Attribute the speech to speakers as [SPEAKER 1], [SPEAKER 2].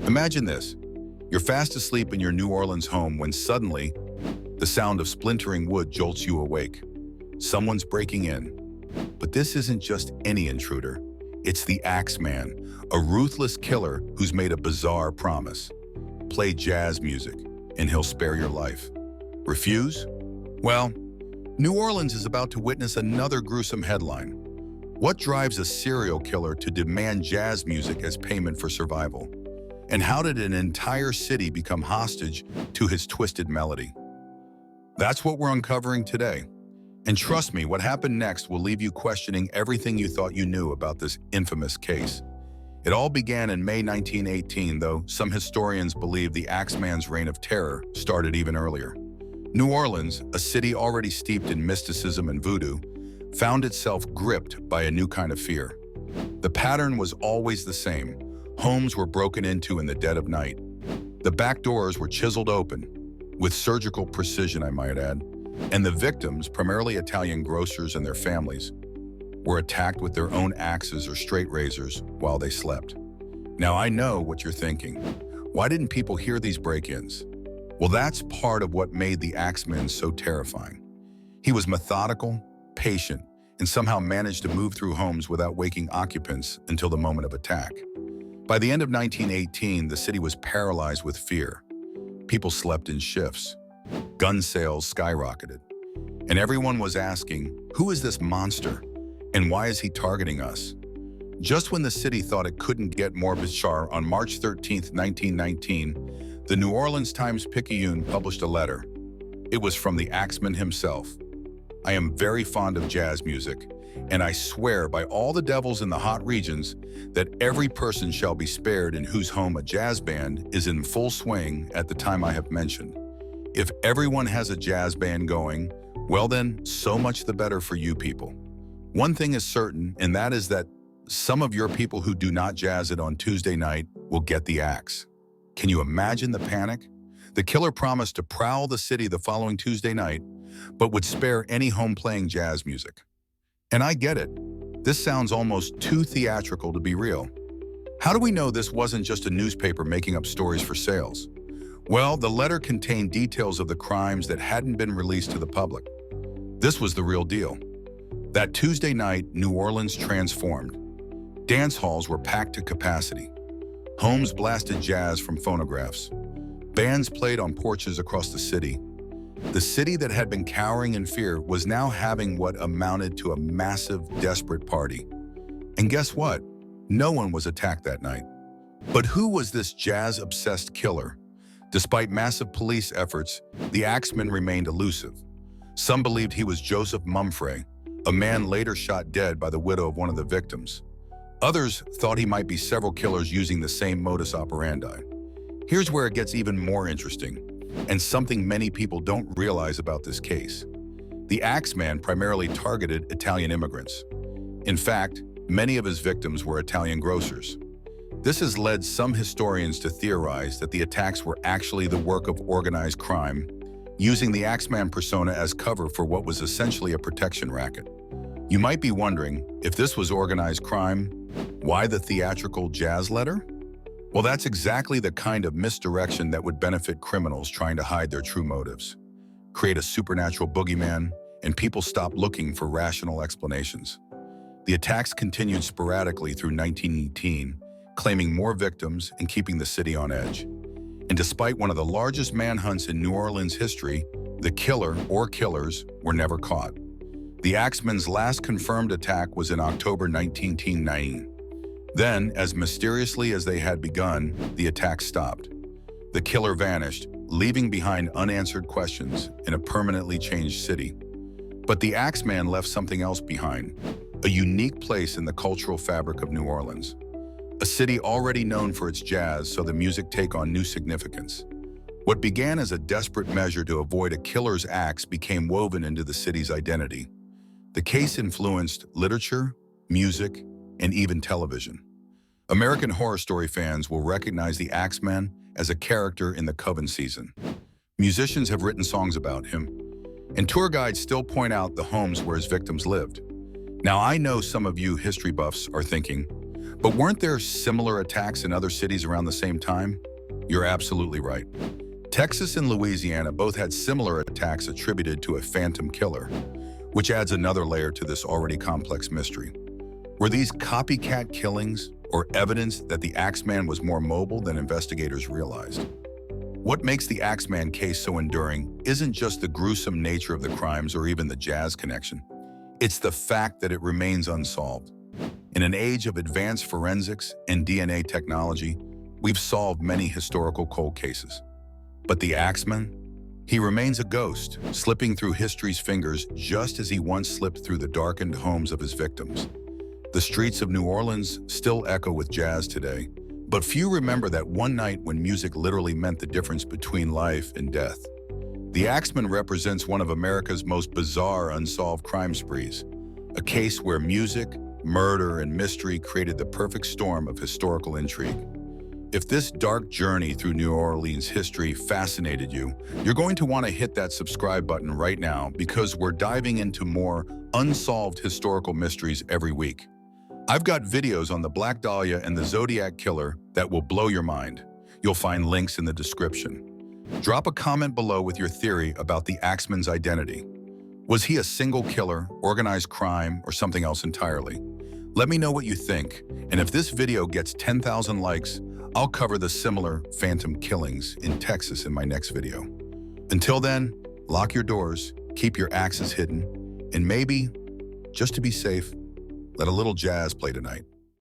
[SPEAKER 1] Imagine this. You're fast asleep in your New Orleans home when suddenly the sound of splintering wood jolts you awake. Someone's breaking in. But this isn't just any intruder. It's the Axeman, a ruthless killer who's made a bizarre promise. Play jazz music, and he'll spare your life. Refuse? Well, New Orleans is about to witness another gruesome headline. What drives a serial killer to demand jazz music as payment for survival? And how did an entire city become hostage to his twisted melody? That's what we're uncovering today. And trust me, what happened next will leave you questioning everything you thought you knew about this infamous case. It all began in May 1918, though some historians believe the Axeman's reign of terror started even earlier. New Orleans, a city already steeped in mysticism and voodoo, found itself gripped by a new kind of fear. The pattern was always the same. Homes were broken into in the dead of night. The back doors were chiseled open, with surgical precision, I might add, and the victims, primarily Italian grocers and their families, were attacked with their own axes or straight razors while they slept. Now I know what you're thinking. Why didn't people hear these break-ins? Well, that's part of what made the Axeman so terrifying. He was methodical, patient, and somehow managed to move through homes without waking occupants until the moment of attack. By the end of 1918, the city was paralyzed with fear. People slept in shifts. Gun sales skyrocketed. And everyone was asking, who is this monster? And why is he targeting us? Just when the city thought it couldn't get more bizarre, on March 13, 1919, the New Orleans Times-Picayune published a letter. It was from the Axeman himself. I am very fond of jazz music, and I swear by all the devils in the hot regions that every person shall be spared in whose home a jazz band is in full swing at the time I have mentioned. If everyone has a jazz band going, well then, so much the better for you people. One thing is certain, and that is that some of your people who do not jazz it on Tuesday night will get the axe. Can you imagine the panic? The killer promised to prowl the city the following Tuesday night, but would spare any home playing jazz music. And I get it. This sounds almost too theatrical to be real. How do we know this wasn't just a newspaper making up stories for sales? Well, the letter contained details of the crimes that hadn't been released to the public. This was the real deal. That Tuesday night, New Orleans transformed. Dance halls were packed to capacity. Homes blasted jazz from phonographs. Bands played on porches across the city. The city that had been cowering in fear was now having what amounted to a massive, desperate party. And guess what? No one was attacked that night. But who was this jazz-obsessed killer? Despite massive police efforts, the Axeman remained elusive. Some believed he was Joseph Mumfre, a man later shot dead by the widow of one of the victims. Others thought he might be several killers using the same modus operandi. Here's where it gets even more interesting, and something many people don't realize about this case. The Axeman primarily targeted Italian immigrants. In fact, many of his victims were Italian grocers. This has led some historians to theorize that the attacks were actually the work of organized crime, using the Axeman persona as cover for what was essentially a protection racket. You might be wondering, if this was organized crime, why the theatrical jazz letter? Well, that's exactly the kind of misdirection that would benefit criminals trying to hide their true motives. Create a supernatural boogeyman, and people stop looking for rational explanations. The attacks continued sporadically through 1918, claiming more victims and keeping the city on edge. And despite one of the largest manhunts in New Orleans history, the killer or killers were never caught. The Axeman's last confirmed attack was in October 1919. Then, as mysteriously as they had begun, the attack stopped. The killer vanished, leaving behind unanswered questions in a permanently changed city. But the Axeman left something else behind, a unique place in the cultural fabric of New Orleans. A city already known for its jazz saw the music take on new significance. What began as a desperate measure to avoid a killer's axe became woven into the city's identity. The case influenced literature, music, and even television. American Horror Story fans will recognize the Axeman as a character in the Coven season. Musicians have written songs about him, and tour guides still point out the homes where his victims lived. Now, I know some of you history buffs are thinking, But weren't there similar attacks in other cities around the same time? You're absolutely right. Texas and Louisiana both had similar attacks attributed to a phantom killer, which adds another layer to this already complex mystery. Were these copycat killings or evidence that the Axeman was more mobile than investigators realized? What makes the Axeman case so enduring isn't just the gruesome nature of the crimes or even the jazz connection. It's the fact that it remains unsolved. In an age of advanced forensics and DNA technology, we've solved many historical cold cases. But the Axeman? He remains a ghost, slipping through history's fingers just as he once slipped through the darkened homes of his victims. The streets of New Orleans still echo with jazz today, but few remember that one night when music literally meant the difference between life and death. The Axeman represents one of America's most bizarre unsolved crime sprees, a case where music, murder, and mystery created the perfect storm of historical intrigue. If this dark journey through New Orleans history fascinated you, you're going to want to hit that subscribe button right now because we're diving into more unsolved historical mysteries every week. I've got videos on the Black Dahlia and the Zodiac Killer that will blow your mind. You'll find links in the description. Drop a comment below with your theory about the Axeman's identity. Was he a single killer, organized crime, or something else entirely? Let me know what you think, and if this video gets 10,000 likes, I'll cover the similar phantom killings in Texas in my next video. Until then, lock your doors, keep your axes hidden, and maybe, just to be safe, let a little jazz play tonight.